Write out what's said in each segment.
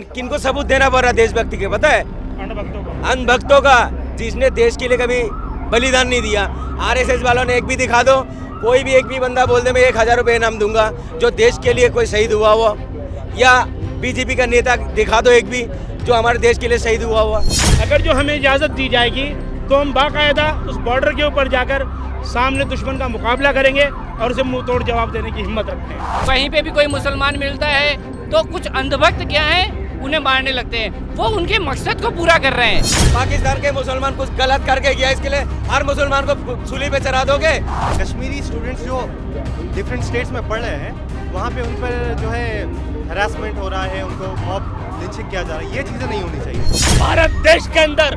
किनको सबूत देना पड़ रहा है देशभक्ति के, पता है? अंधभक्तों का, जिसने देश के लिए कभी बलिदान नहीं दिया। आरएसएस वालों ने एक भी दिखा दो, कोई भी एक भी बंदा बोल दे मैं 1000 रुपये इनाम दूंगा जो देश के लिए कोई शहीद हुआ हो, या बीजेपी का नेता दिखा दो एक भी जो हमारे देश के लिए शहीद हुआ हुआ। अगर जो हमें इजाज़त दी जाएगी तो हम बाकायदा उस बॉर्डर के ऊपर जाकर सामने दुश्मन का मुकाबला करेंगे और उसे मुंह तोड़ जवाब देने की हिम्मत रखते हैं। कहीं पे भी कोई मुसलमान मिलता है तो कुछ अंधभक्त क्या है उन्हें मारने लगते हैं, वो उनके मकसद को पूरा कर रहे हैं। पाकिस्तान के मुसलमान कुछ गलत करके गया, इसके लिए हर मुसलमान को सूली पे चढ़ा दोगे? कश्मीरी स्टूडेंट्स जो डिफरेंट स्टेट्स में पढ़ रहे हैं वहाँ पे उन पर जो है हरासमेंट हो रहा है, उनको मॉब लिंचिंग किया जा रहा है, ये चीज़ें नहीं होनी चाहिए। भारत देश के अंदर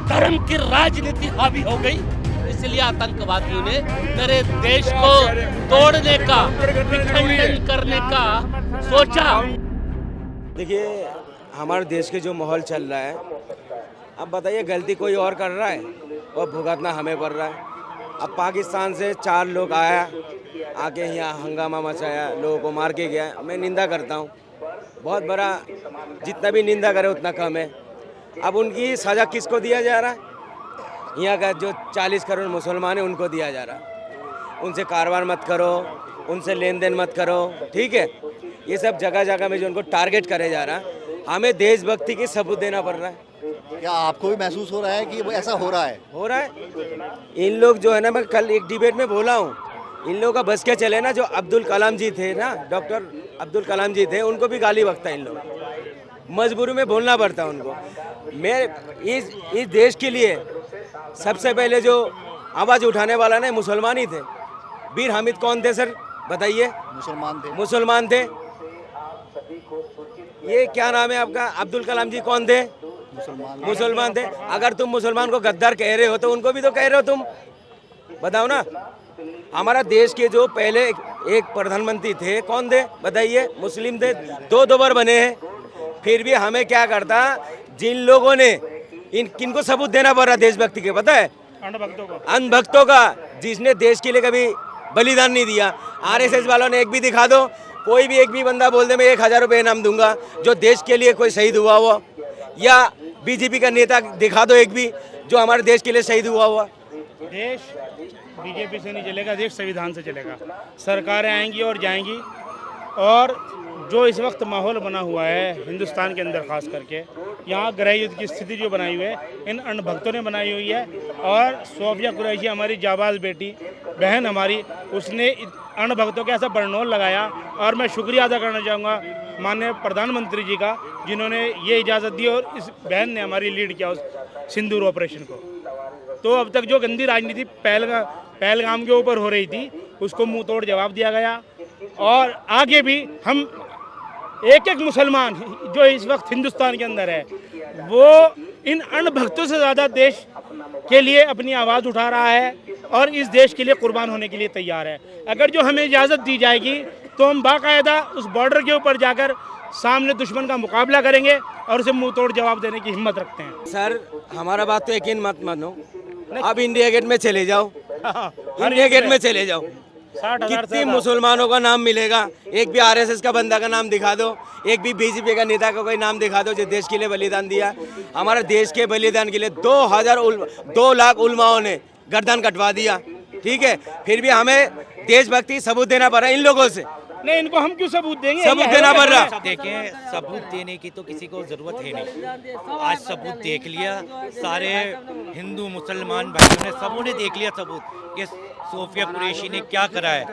धर्म की राजनीति हावी हो गई, इसलिए आतंकवादियों ने मेरे देश को तोड़ने का, विखंडन करने का सोचा। देखिए हमारे देश के जो माहौल चल रहा है, अब बताइए गलती कोई और कर रहा है और भुगतना हमें पड़ रहा है। अब पाकिस्तान से 4 लोग आया, आके यहाँ हंगामा मचाया, लोगों को मार के गया। मैं निंदा करता हूँ, बहुत बड़ा, जितना भी निंदा करे उतना कम है। अब उनकी सज़ा किसको दिया जा रहा है? यहाँ का जो 40 करोड़ मुसलमान है उनको दिया जा रहा है। उनसे कारोबार मत करो, उनसे लेन देन मत करो, ठीक है? ये सब जगह जगह में जो उनको टारगेट करे जा रहा है। हमें देशभक्ति की सबूत देना पड़ रहा है। क्या आपको भी महसूस हो रहा है कि वो ऐसा हो रहा है? हो रहा है। इन लोग जो है ना, मैं कल एक डिबेट में बोला हूँ, इन लोगों का बस के चले ना, जो अब्दुल कलाम जी थे ना, डॉक्टर अब्दुल कलाम जी थे, उनको भी गाली बकता इन लोग, मजबूरी में बोलना पड़ता है उनको। मैं इस देश के लिए सबसे पहले जो आवाज़ उठाने वाला ना मुसलमान ही थे। वीर हामिद कौन थे सर, बताइए? मुसलमान थे। ये क्या नाम है आपका, अब्दुल कलाम जी कौन थे? मुसलमान थे। अगर तुम मुसलमान को गद्दार कह रहे हो तो उनको भी तो कह रहे हो तुम, बताओ ना। हमारा देश के जो पहले एक प्रधानमंत्री थे कौन थे, बताइए? मुस्लिम थे, 2 बार बने हैं। फिर भी हमें क्या करता, जिन लोगों ने किनको सबूत देना पड़ रहा देशभक्ति के, पता है? अंधभक्तों का, जिसने देश के लिए कभी बलिदान नहीं दिया। आरएसएस वालों ने एक भी दिखा दो, कोई भी एक भी बंदा बोल दे मैं 1000 रुपये इनाम दूंगा जो देश के लिए कोई शहीद हुआ हो, या बीजेपी का नेता दिखा दो एक भी जो हमारे देश के लिए शहीद हुआ हुआ। देश बीजेपी से नहीं चलेगा, देश संविधान से चलेगा। सरकारें आएंगी और जाएंगी, और जो इस वक्त माहौल बना हुआ है हिंदुस्तान के अंदर, खास करके यहाँ गृह युद्ध की स्थिति जो बनाई हुई है इन अंधभक्तों ने बनाई हुई है। और सोफिया कुरैशी हमारी जाबाज बेटी बहन हमारी, उसने अंधभक्तों के ऐसा बरनौल लगाया। और मैं शुक्रिया अदा करना चाहूँगा माननीय प्रधानमंत्री जी का, जिन्होंने ये इजाज़त दी और इस बहन ने हमारी लीड किया उस सिंदूर ऑपरेशन को। तो अब तक जो गंदी राजनीति पहलगाम के ऊपर हो रही थी, उसको मुंह तोड़ जवाब दिया गया। और आगे भी हम एक एक मुसलमान जो इस वक्त हिंदुस्तान के अंदर है, वो इन अणभक्तों से ज़्यादा देश के लिए अपनी आवाज़ उठा रहा है और इस देश के लिए कुर्बान होने के लिए तैयार है। अगर जो हमें इजाज़त दी जाएगी तो हम बाकायदा उस बॉर्डर के ऊपर जाकर सामने दुश्मन का मुकाबला करेंगे और उसे मुंह तोड़ जवाब देने की हिम्मत रखते हैं। सर हमारा बात तो यकीन मत मानो, अब इंडिया गेट में चले जाओ, इंडिया गेट में चले जाओ, कितने मुसलमानों का नाम मिलेगा। एक भी आरएसएस का बंदा का नाम दिखा दो, एक भी बीजेपी का नेता का कोई नाम दिखा दो जो देश के लिए बलिदान दिया। हमारे देश के बलिदान के लिए 2 लाख उलमाओं ने गर्दन कटवा दिया, ठीक है? फिर भी हमें देशभक्ति सबूत देना पड़ा इन लोगों से। नहीं, इनको हम क्यों सबूत देंगे? सबूत देना पड़ रहा। देखें, सबूत देने की तो किसी को ज़रूरत है नहीं। आज सबूत देख लिया, सारे हिंदू मुसलमान भाइयों ने, सबों ने देख लिया सबूत कि सोफिया कुरैशी ने क्या करा है।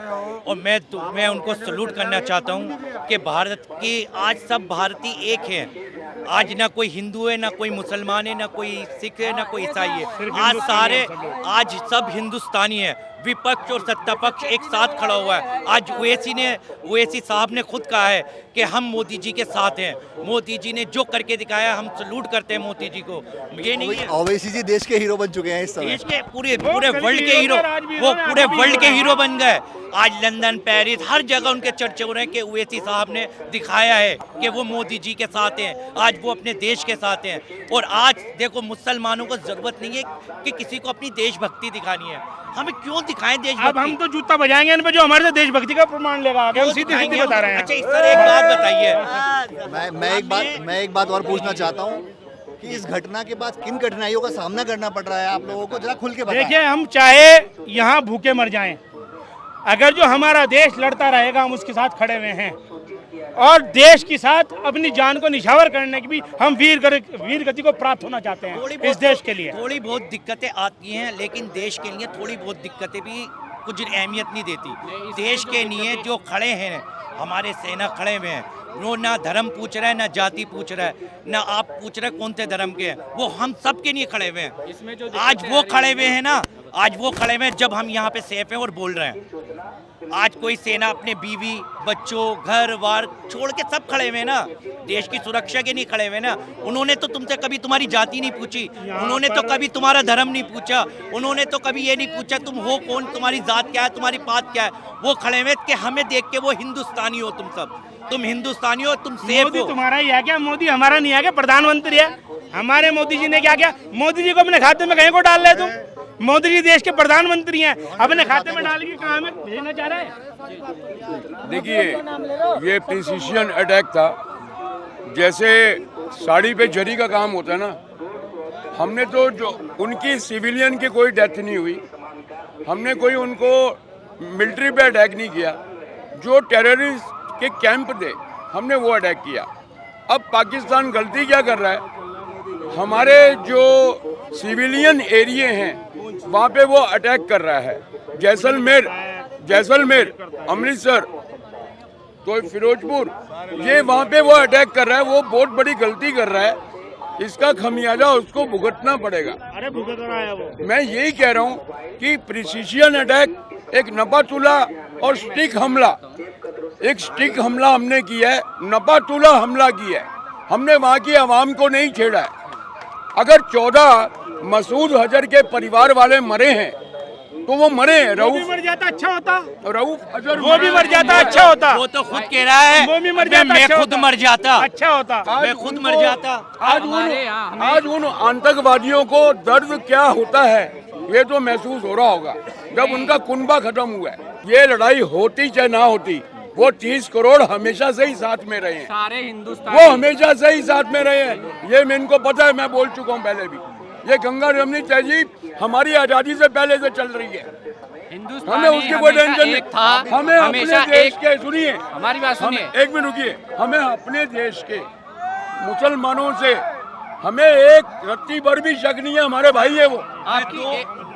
और मैं उनको सलूट करना चाहता हूँ कि भारत की आज सब भारतीय एक हैं। आज ना कोई हिंदू है, ना कोई मुसलमान है, ना कोई सिख है, ना कोई ईसाई है। आज सब हिंदुस्तानी है। विपक्ष और सत्ता पक्ष एक साथ खड़ा हुआ है। आज ओवैसी साहब ने खुद कहा है कि हम मोदी जी के साथ हैं। मोदी जी ने जो करके दिखाया, हम सलूट करते हैं मोदी जी को। ये नहीं है, ओवैसी जी देश के हीरो बन चुके हैं इस समय, देश के पूरे वर्ल्ड के हीरो, वो पूरे वर्ल्ड के हीरो बन गए। आज लंदन, पेरिस, हर जगह उनके चर्चे हो रहे हैं कि ओवैसी साहब ने दिखाया है कि वो मोदी जी के साथ हैं। आज वो अपने देश के साथ हैं। और आज देखो, मुसलमानों को जरूरत नहीं है कि किसी को अपनी देशभक्ति दिखानी है। हमें क्यों दिखाएं देशभक्ति? अब हम तो जूता बजाएंगे इन पे जो हमारे से देशभक्ति का प्रमाण लेगा। हम सीधी सीधी बता रहे हैं। अच्छा, इस तरह एक बात बताइए। मैं एक बात और पूछना चाहता हूँ कि इस घटना के बाद किन कठिनाइयों का सामना करना पड़ रहा है आप लोगों को, जरा खुल के बताएं। देखिए, हम चाहे यहाँ भूखे मर जाएं, अगर जो हमारा देश लड़ता रहेगा हम उसके साथ खड़े हुए हैं, और देश के साथ अपनी जान को निछावर करने की भी हम वीर गति को प्राप्त होना चाहते हैं इस देश के लिए। थोड़ी बहुत दिक्कतें आती हैं, लेकिन देश के लिए थोड़ी बहुत दिक्कतें भी कुछ अहमियत नहीं देती। देश के लिए जो खड़े हैं, हमारे सेना खड़े हुए हैं, वो ना धर्म पूछ रहा है, ना जाति पूछ रहा है, ना आप पूछ रहे कौन से धर्म के हैं, वो हम सब के लिए खड़े हुए हैं। आज वो खड़े हुए हैं ना, आज वो खड़े हुए हैं जब हम यहाँ पे सेफ हैं और बोल रहे हैं। आज कोई सेना अपने बीवी बच्चों घर वार छोड़ के सब खड़े हुए ना, देश की सुरक्षा के नहीं खड़े हुए ना। उन्होंने तो तुमसे कभी तुम्हारी जाति नहीं पूछी, उन्होंने तो कभी तुम्हारा धर्म नहीं पूछा, उन्होंने तो कभी ये नहीं पूछा तुम हो कौन, तुम्हारी जात क्या है, तुम्हारी पात क्या है। वो खड़े हुए कि हमें देख के वो हिंदुस्तानी हो, तुम हिंदुस्तानी हो, तुम सेफ मोदी हो। तुम्हारा ही है क्या? मोदी हमारा नहीं है क्या? प्रधानमंत्री है हमारे। मोदी जी ने क्या किया? मोदी जी को अपने खाते में कहीं को डाल रहे तुम? मोदी जी देश के प्रधानमंत्री हैं, अपने खाते में डाल के कहाँ में भेजना चाह रहे हैं? देखिए, ये प्रिसिशन अटैक था, जैसे साड़ी पे जरी का काम होता है ना। हमने तो जो उनकी सिविलियन की कोई डेथ नहीं हुई, हमने कोई उनको मिलिट्री पे अटैक नहीं किया, जो टेररिस्ट के कैंप थे हमने वो अटैक किया। अब पाकिस्तान गलती क्या कर रहा है, हमारे जो सिविलियन एरिया हैं वहाँ पे वो अटैक कर रहा है। जैसलमेर, अमृतसर, तो फिरोजपुर, ये वहाँ पे वो अटैक कर रहा है। वो बहुत बड़ी गलती कर रहा है, इसका खमियाजा उसको भुगतना पड़ेगा। अरे भुगत रहा है वो। मैं यही कह रहा हूँ कि प्रिसिशन अटैक, एक नपातुला और स्टिक हमला, एक स्टिक हमला हमने किया है, नपातुला हमला किया है, हमने वहाँ की आवाम को नहीं छेड़ा है। अगर 14 मसूद अजहर के परिवार वाले मरे हैं तो वो मरे। रऊफ मर जाता अच्छा होता, रऊफ अजहर वो भी मर जाता अच्छा होता। वो तो खुद कह रहा है वो भी मर जाता, मैं खुद मर जाता अच्छा होता, मैं खुद मर जाता। आज उन आतंकवादियों को दर्द क्या होता है ये तो महसूस हो रहा होगा जब उनका कुनबा खत्म हुआ है। ये लड़ाई होती चाहे ना होती, वो 30 करोड़ हमेशा से ही साथ में रहे हैं, सारे हिंदुस्तान वो हमेशा से ही साथ में रहे हैं। ये मैं इनको पता है, मैं बोल चुका हूँ पहले भी। ये गंगा जमुनी तहजीब हमारी आजादी से पहले से चल रही है, हमें उसकी कोई टेंशन नहीं। हमें अपने देश के, सुनिए हमारी बात सुनिए, एक मिनट रुकिए, हमें अपने देश के मुसलमानों से हमें एक रत्ती भर भी शक नहीं है, हमारे भाई है वो।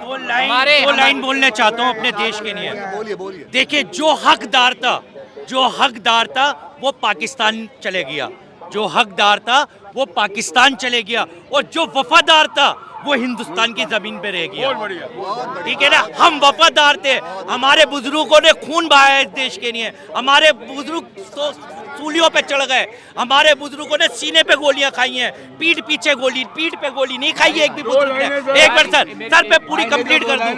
दो लाइन बोलना चाहता हूँ अपने देश के लिए। बोलिए। देखिए, जो हकदार था वो पाकिस्तान चले गया, जो हकदार था वो पाकिस्तान चले गया, और जो वफादार था वो हिंदुस्तान की जमीन पे रह गया। ठीक है ना, हम वफादार थे, हमारे बुजुर्गों ने खून बहाया इस देश के लिए, हमारे बुजुर्ग सूलियों पे चढ़ गए, हमारे बुजुर्गों ने सीने पे गोलियां खाई हैं, पीठ पे गोली नहीं खाई है एक भी बुजुर्ग ने। एक बार सर पे पूरी कंप्लीट कर दूं,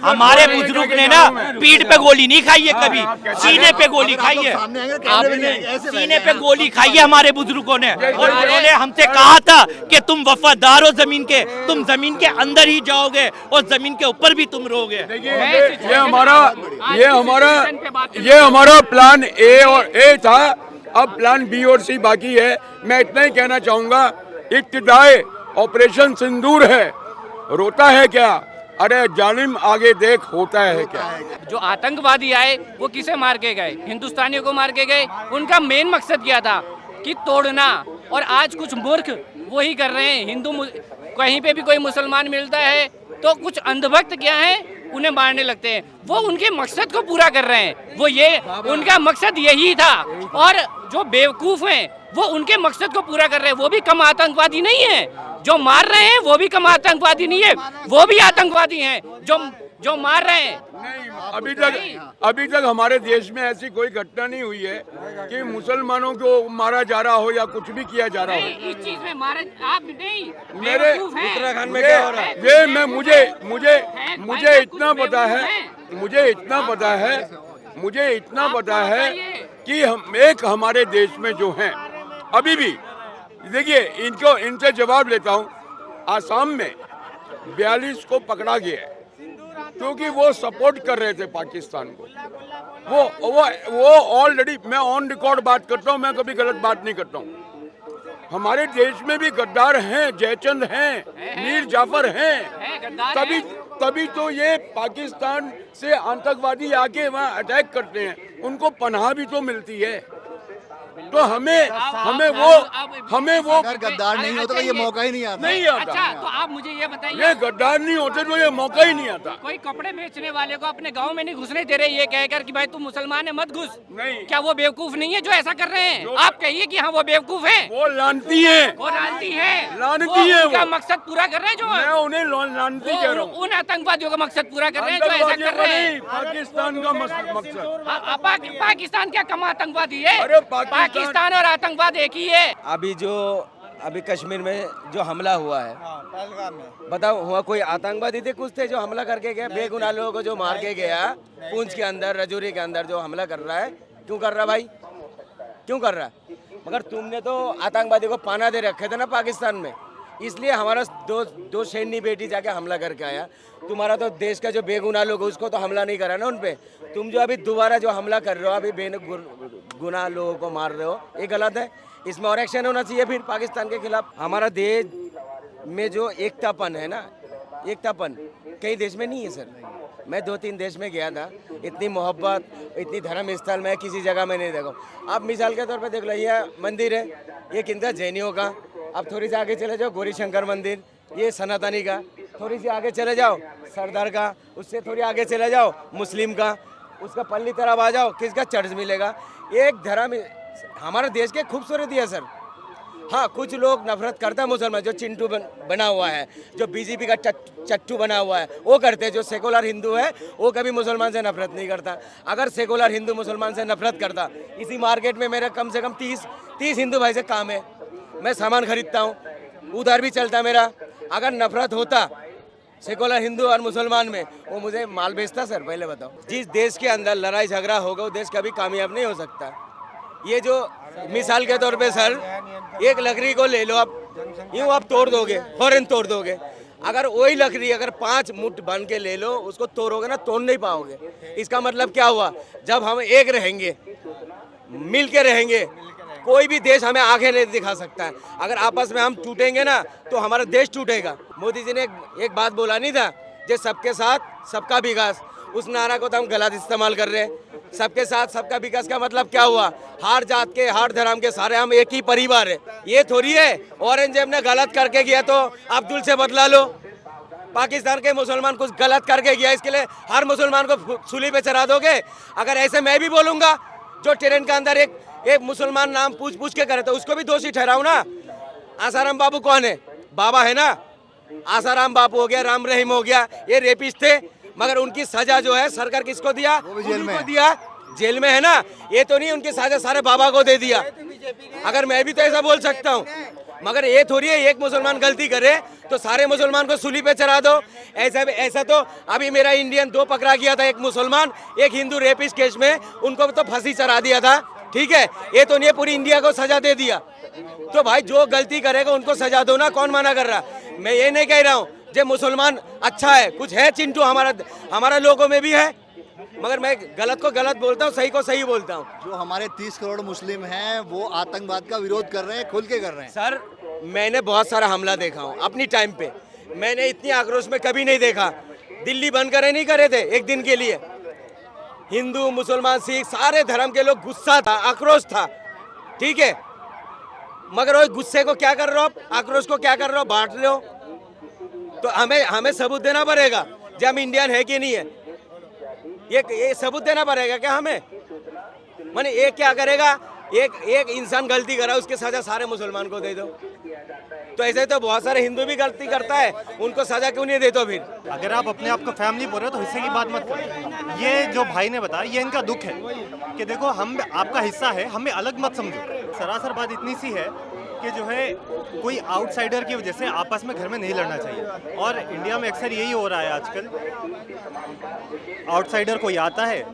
हमारे बुजुर्ग ने ना पीठ पे गोली नहीं खाई है कभी, सीने पे गोली खाई है, सीने पे गोली खाई है हमारे बुजुर्गों ने। और उन्होंने हमसे कहा था कि तुम वफादार हो जमीन के, तुम जमीन के अंदर ही जाओगे और जमीन के ऊपर भी तुम रहोगे। ये हमारा प्लान ए था, अब प्लान बी और सी बाकी है। मैं इतना ही कहना चाहूंगा, इब्तिदाए ऑपरेशन सिंदूर है, रोता है क्या, अरे जालिम आगे देख होता है क्या। जो आतंकवादी आए वो किसे मार के गए? हिंदुस्तानियों को मार के गए। उनका मेन मकसद क्या था कि तोड़ना, और आज कुछ मूर्ख वही कर रहे हैं। कहीं पे भी कोई मुसलमान मिलता है तो कुछ अंधभक्त क्या है उन्हें मारने लगते हैं। वो उनके मकसद को पूरा कर रहे हैं, वो ये उनका मकसद यही था। और जो बेवकूफ़ हैं वो उनके मकसद को पूरा कर रहे हैं। वो भी कम आतंकवादी नहीं है, जो मार रहे हैं वो भी कम आतंकवादी नहीं है, वो भी आतंकवादी हैं जो मार रहे हैं। अभी तक हमारे देश में ऐसी कोई घटना नहीं हुई है कि मुसलमानों को मारा जा रहा हो या कुछ भी किया जा रहा हो। इस चीज में मारे आप नहीं, मेरे उत्तराखंड में क्या हो रहा है? ये मैं मुझे इतना पता है कि हमारे देश में जो हैं अभी भी, देखिए इनसे जवाब लेता हूँ। आसाम में 42 को पकड़ा गया है, क्योंकि वो सपोर्ट कर रहे थे पाकिस्तान को। वो ऑलरेडी, मैं ऑन रिकॉर्ड बात करता हूँ, मैं कभी गलत बात नहीं करता हूँ। हमारे देश में भी गद्दार हैं, जयचंद हैं, मीर जाफर हैं, तभी तो ये पाकिस्तान से आतंकवादी आके वहाँ अटैक करते हैं, उनको पनाह भी तो मिलती है। तो हमें वो अगर गद्दार नहीं होता तो ये मौका ही नहीं आता। नहीं आता। अच्छा, तो आप मुझे ये बताइए, ये गद्दार नहीं होते तो ये मौका ही नहीं आता। कोई कपड़े बेचने वाले को अपने गांव में नहीं घुसने दे रहे, ये कहकर कि भाई तू मुसलमान है मत घुस। नहीं, क्या वो बेवकूफ नहीं है जो ऐसा कर रहे हैं? आप कहिए कि हाँ वो बेवकूफ है, वो लानती है, वो लानती है, लानती है। उनका मकसद पूरा कर रहे हैं, जो मैं उन्हें लानती कह रहा हूँ। उन आतंकवादियों का मकसद पूरा कर रहे हैं जो ऐसा कर रहे हैं। पाकिस्तान का मकसद, पाकिस्तान क्या कम आतंकवादी है? अरे पाकिस्तान और आतंकवाद एक ही है। अभी कश्मीर में जो हमला हुआ है, बताओ हुआ कोई आतंकवादी थे? कुछ थे जो हमला करके गया, बेगुनाह लोगों को जो मार के गया, पूंछ के अंदर, रजौरी के अंदर जो हमला कर रहा है, क्यों कर रहा भाई, क्यों कर रहा है? मगर तुमने तो आतंकवादी को पाना दे रखे थे ना पाकिस्तान में, इसलिए हमारा दो सैन्य बेटी जाके हमला करके आया। तुम्हारा तो देश का जो बेगुनाह लोग उसको तो हमला नहीं करा ना उन पे। तुम जो अभी दोबारा जो हमला कर रहे हो, अभी बेगुनाह लोगों को मार रहे हो, ये गलत है। इसमें और एक्शन होना चाहिए फिर पाकिस्तान के खिलाफ। हमारा देश में जो एकतापन है ना, एकतापन कई देश में नहीं है सर। मैं 2-3 देश में गया था, इतनी मोहब्बत, इतनी धर्म स्थल मैं किसी जगह में नहीं देखा। आप मिसाल के तौर पे देख लो, ये मंदिर है, ये किनका? जैनियों का। अब थोड़ी सी आगे चले जाओ, गौरी शंकर मंदिर, ये सनातनी का। थोड़ी सी आगे चले जाओ, सरदार का। उससे थोड़ी आगे चले जाओ, मुस्लिम का। उसका पल्ली तरफ आ जाओ, किसका? चर्च मिलेगा। एक धर्म हमारे देश के खूबसूरती है सर। हाँ, कुछ लोग नफरत करता है मुसलमान, जो चिंटू बना हुआ है, जो बीजेपी का चट्टू बना हुआ है, वो करते हैं। जो सेकुलर हिंदू है वो कभी मुसलमान से नफरत नहीं करता। अगर सेकुलर हिंदू मुसलमान से नफरत करता, इसी मार्केट में मेरे कम से कम 30 हिंदू भाई से काम है, मैं सामान खरीदता हूँ, उधर भी चलता मेरा। अगर नफरत होता सेकुलर हिंदू और मुसलमान में, वो मुझे माल बेचता सर? पहले बताओ। जिस देश के अंदर लड़ाई झगड़ा होगा वो देश कभी कामयाब नहीं हो सकता। ये जो मिसाल के तौर पे सर, एक लकड़ी को ले लो आप, यूँ आप तोड़ दोगे, फौरन तोड़ दोगे। अगर वही लकड़ी अगर 5 मुट्ठ बन के ले लो, उसको तोड़ोगे ना, तोड़ नहीं पाओगे। इसका मतलब क्या हुआ? जब हम एक रहेंगे, मिल के रहेंगे, कोई भी देश हमें आगे नहीं दिखा सकता है। अगर आपस में हम टूटेंगे ना तो हमारा देश टूटेगा। मोदी जी ने एक बात बोला नहीं था, जो सबके साथ सबका विकास, उस नारा को तो हम गलत इस्तेमाल कर रहे हैं। सबके साथ सबका विकास का मतलब क्या हुआ? हर जात के, हर धर्म के सारे हम एक ही परिवार है, ये थोड़ी है। औरंगजेब ने गलत करके गया तो अब्दुल से बदला लो। पाकिस्तान के मुसलमान कुछ गलत करके गया, इसके लिए हर मुसलमान को सूली पे चढ़ा दोगे? अगर ऐसे मैं भी बोलूँगा, जो ट्रेन के अंदर एक मुसलमान नाम पूछ के करे तो उसको भी दोषी ठहराऊं ना। आसाराम बापू कौन है? बाबा है ना। आसाराम बापू हो गया, राम रहीम हो गया, ये रेपिस्ट थे, मगर उनकी सजा जो है सरकार किसको दिया? जेल में दिया, जेल में है ना। ये तो नहीं उनकी सजा सारे बाबा को दे दिया। अगर मैं भी तो ऐसा बोल सकता हूँ, मगर ये थोड़ी है एक मुसलमान गलती करे तो सारे मुसलमान को सूली पे चढ़ा दो। ऐसा तो अभी मेरा इंडियन 2 पकड़ा गया था, एक मुसलमान एक हिंदू रेपिस्ट केस में, उनको तो फांसी चढ़ा दिया था, ठीक है। ये तो नहीं पूरी इंडिया को सजा दे दिया। तो भाई जो गलती करेगा उनको सजा दो ना, कौन मना कर रहा? मैं ये नहीं कह रहा हूँ जो मुसलमान अच्छा है, कुछ है चिंटू हमारा लोगों में भी है, मगर मैं गलत को गलत बोलता हूँ, सही को सही बोलता हूँ। जो हमारे 30 करोड़ मुस्लिम हैं वो आतंकवाद का विरोध कर रहे हैं, खुल के कर रहे हैं। सर मैंने बहुत सारा हमला देखा हूँ अपनी टाइम पे, मैंने इतनी आक्रोश में कभी नहीं देखा। दिल्ली बंद करे नहीं करे थे एक दिन के लिए, हिंदू मुसलमान सिख सारे धर्म के लोग, गुस्सा था, आक्रोश था, ठीक है। मगर वो गुस्से को क्या कर रहे हो आप, आक्रोश को क्या कर रहे हो, बांट रहे हो। तो हमें सबूत देना पड़ेगा जब हम इंडियन है कि नहीं है, ये सबूत देना पड़ेगा क्या हमें? माने एक क्या करेगा, एक इंसान गलती करा उसके सजा सारे मुसलमान को दे दो। तो ऐसे तो बहुत सारे हिंदू भी गलती करता है, उनको सजा क्यों नहीं देते फिर? अगर आप अपने आप को फैमिली बोल रहे हो तो हिस्से की बात मत करो। ये जो भाई ने बताया ये इनका दुख है कि देखो हम आपका हिस्सा है, हमें अलग मत समझो। सरासर बात इतनी सी है कि जो है कोई आउटसाइडर की वजह से आपस में घर में नहीं लड़ना चाहिए। और इंडिया में अक्सर यही हो रहा है आजकल, आउटसाइडर कोई आता है,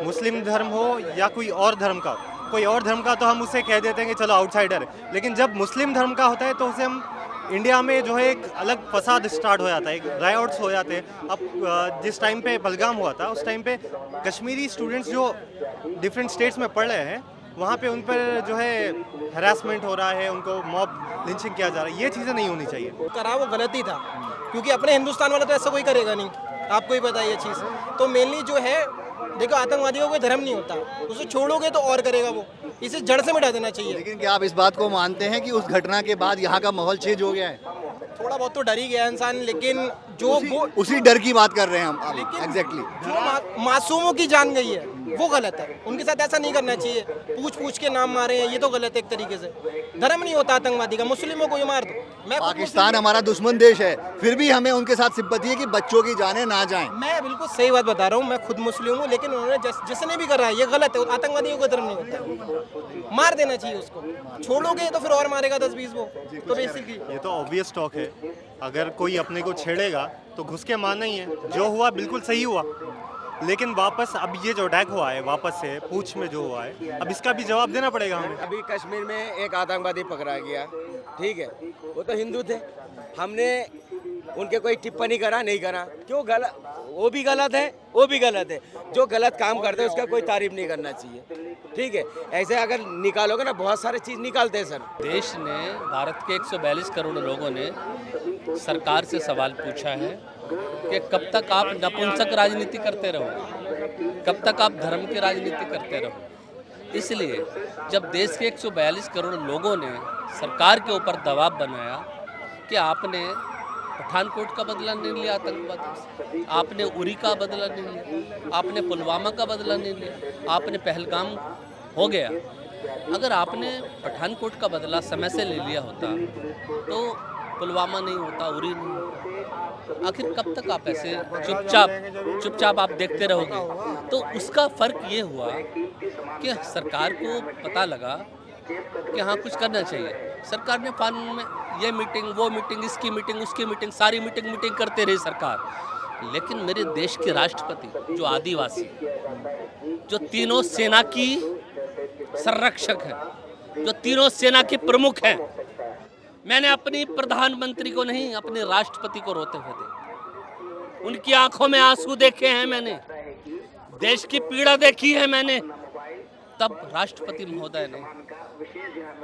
मुस्लिम धर्म हो या कोई और धर्म का, कोई और धर्म का, तो हम उसे कह देते हैं कि चलो आउटसाइडर है। लेकिन जब मुस्लिम धर्म का होता है तो उसे हम इंडिया में जो है एक अलग फसाद स्टार्ट हो जाता है, एक रायट्स हो जाते हैं। अब जिस टाइम पे पहलगाम हुआ था उस टाइम पे कश्मीरी स्टूडेंट्स जो डिफरेंट स्टेट्स में पढ़ रहे हैं वहाँ पे उन पर जो है हरासमेंट हो रहा है, उनको मॉब लिंचिंग किया जा रहा है। ये चीज़ें नहीं होनी चाहिए। करा वो गलत ही था, क्योंकि अपने हिंदुस्तान वाला तो ऐसा कोई करेगा नहीं, आपको ही पता है ये चीज़। तो मेनली जो है देखो, आतंकवादियों का कोई धर्म नहीं होता, उसे छोड़ोगे तो और करेगा वो, इसे जड़ से मिटा देना चाहिए। लेकिन क्या आप इस बात को मानते हैं कि उस घटना के बाद यहाँ का माहौल चेंज हो गया है? थोड़ा बहुत तो डर ही गया इंसान, लेकिन जो वो उसी डर की बात कर रहे हैं हम एग्जैक्टली। जो मासूमों की जान गई है वो गलत है, उनके साथ ऐसा नहीं करना चाहिए। पूछ के नाम मारे हैं, ये तो गलत है एक तरीके से। धर्म नहीं होता आतंकवादी का, मुस्लिमों को ही मार दो। मैं पाकिस्तान हमारा दुश्मन देश है, फिर भी हमें उनके साथ सिंपैथी है कि बच्चों की जानें ना जाएं। मैं बिल्कुल सही बात बता रहा हूँ, मैं खुद मुस्लिम हूँ, लेकिन उन्होंने जिसने भी करा है ये गलत है। आतंकवादियों का धर्म नहीं होता, मार देना चाहिए उसको। छोड़ोगे तो फिर और मारेगा 10-20 वो। तो बेसिकली ये तो ऑब्वियस टॉक है, अगर कोई अपने को छेड़ेगा तो घुस के मारना ही है। जो हुआ बिल्कुल सही हुआ, लेकिन वापस अब ये जो अटैक हुआ है वापस से पूंछ में जो हुआ है, अब इसका भी जवाब देना पड़ेगा हमें। अभी कश्मीर में एक आतंकवादी पकड़ा गया, ठीक है, वो तो हिंदू थे, हमने उनके कोई टिप्पणी करा नहीं करा, क्यों? गलत, वो भी गलत है, वो भी गलत है। जो गलत काम करते हैं उसका कोई तारीफ नहीं करना चाहिए, ठीक है। ऐसे अगर निकालोगे ना, बहुत सारे चीज़ निकालते हैं सर। देश ने, भारत के 142 करोड़ लोगों ने सरकार से सवाल पूछा है कि कब तक आप नपुंसक राजनीति करते रहोगे, कब तक आप धर्म की राजनीति करते रहोगे। इसलिए जब देश के 142 करोड़ लोगों ने सरकार के ऊपर दबाव बनाया कि आपने पठानकोट का बदला नहीं लिया आतंकवादियों से, आपने उरी का बदला नहीं लिया, आपने पुलवामा का बदला नहीं लिया, आपने पहलगाम हो गया। अगर आपने पठानकोट का बदला समय से ले लिया होता तो पुलवामा नहीं होता, उरी नहीं होता। आखिर कब तक आप ऐसे चुपचाप आप देखते रहोगे? तो उसका फ़र्क ये हुआ कि सरकार को पता लगा कि हाँ कुछ करना चाहिए। सरकार ने कानून में ये मीटिंग, वो मीटिंग, इसकी मीटिंग, उसकी मीटिंग, सारी मीटिंग करते रही सरकार। लेकिन मेरे देश के राष्ट्रपति जो आदिवासी, जो तीनों सेना की संरक्षक हैं, जो तीनों सेना के प्रमुख हैं, मैंने अपनी प्रधानमंत्री को नहीं, अपने राष्ट्रपति को रोते हुए देखा। उनकी आंखों में आंसू देखे हैं मैंने, देश की पीड़ा देखी है मैंने। तब राष्ट्रपति महोदय ने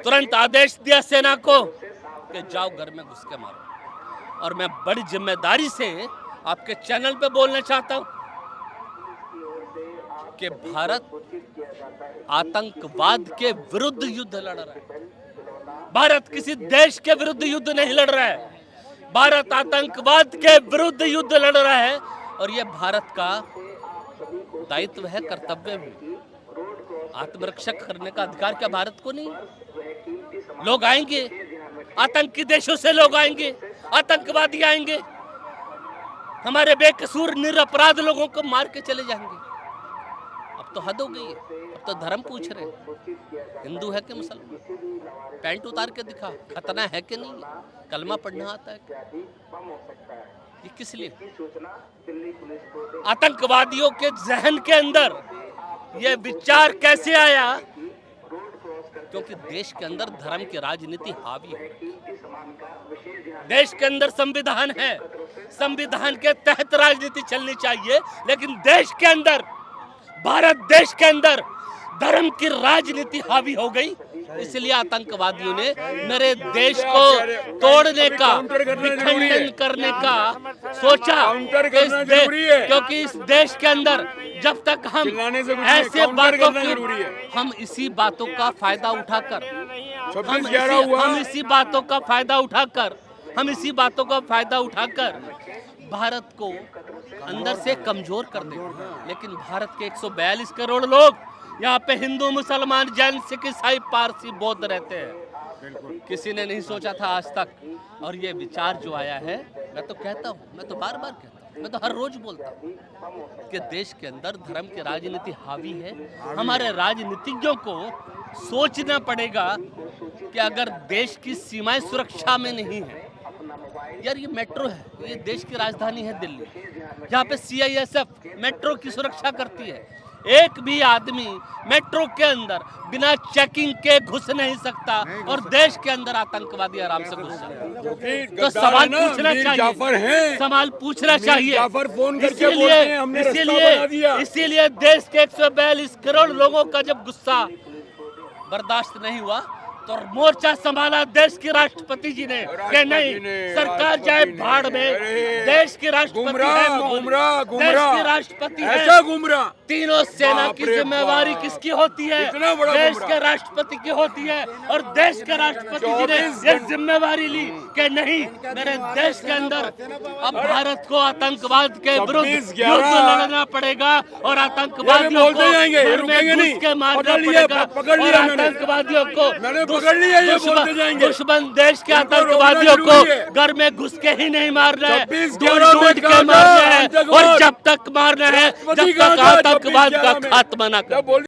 तुरंत आदेश दिया सेना को कि जाओ घर में घुस के मारो। और मैं बड़ी जिम्मेदारी से आपके चैनल पे बोलना चाहता हूं कि भारत आतंकवाद के विरुद्ध युद्ध लड़ रहा है। भारत किसी देश के विरुद्ध युद्ध नहीं लड़ रहा है, भारत आतंकवाद के विरुद्ध युद्ध लड़ रहा है। और यह भारत का दायित्व है, कर्तव्य भी। आत्मरक्षा करने का अधिकार क्या भारत को नहीं? लोग आएंगे, आतंकी देशों से लोग आएंगे, आतंकवादी आएंगे, हमारे बेकसूर निरपराध लोगों को मार के चले जाएंगे। अब तो हद हो गई है, अब तो धर्म पूछ रहे हैं, हिंदू है कि मुसलमान? पैंट उतार के दिखा, खतना है कि नहीं, कलमा पढ़ना आता है क्या? ये किस लिए? आतंकवादियों के जहन के अंदर ये विचार कैसे आया? क्योंकि देश के अंदर धर्म की राजनीति हावी है। देश के अंदर संविधान है, संविधान के तहत राजनीति चलनी चाहिए, लेकिन देश के अंदर, भारत देश के अंदर धर्म की राजनीति हावी हो गई। इसलिए आतंकवादियों ने मेरे देश को तोड़ने का, विखंडन करने का सोचा। क्योंकि इस देश के अंदर जब तक हम ऐसे बातों की, हम इसी बातों का फायदा उठाकर, हम इसी बातों का फायदा उठाकर भारत को अंदर से कमजोर कर देंगे। लेकिन भारत के 142 करोड़ लोग यहाँ पे हिंदू, मुसलमान, जैन, सिख, ईसाई, पारसी, बौद्ध रहते हैं। किसी ने नहीं सोचा था आज तक। और ये विचार जो आया है, मैं तो कहता हूँ, मैं तो बार बार कहता हूँ, मैं तो हर रोज बोलता हूँ कि देश के अंदर धर्म की राजनीति हावी है। हमारे राजनीतिज्ञों को सोचना पड़ेगा कि अगर देश की सीमाएं सुरक्षा में नहीं है, यार ये मेट्रो है, ये देश की राजधानी है दिल्ली, जहाँ पे CISF मेट्रो की सुरक्षा करती है, एक भी आदमी मेट्रो के अंदर बिना चेकिंग के घुस नहीं सकता और देश के अंदर आतंकवादी आराम से घुस सकते हैं। तो सवाल पूछना चाहिए, सवाल पूछना चाहिए। जाफर फोन करके बोलते हैं हमने रास्ता बना दिया। इसीलिए देश के 142 करोड़ लोगों का जब गुस्सा बर्दाश्त नहीं हुआ तो मोर्चा संभाला देश के राष्ट्रपति जी ने कि नहीं, सरकार जाए भाड़ में, देश के राष्ट्रपति है, देश के राष्ट्रपति है, ऐसा गुमराह। तीनों सेना की जिम्मेवारी किसकी होती है? देश के राष्ट्रपति की होती है। और देश के राष्ट्रपति जी ने ये जिम्मेवारी ली कि नहीं, मेरे देश के अंदर अब भारत को आतंकवाद के विरुद्ध युद्ध लड़ना पड़ेगा और आतंकवादियों को घर में घुस के मारना पड़ेगा और आतंकवादियों को दुश्मन देश के आतंकवादियों को घर में घुस के ही नहीं मारना है, ढूंढ के मारना है। और जब तक मारना है, जब तक आतंकवाद का खात्मा ना कर।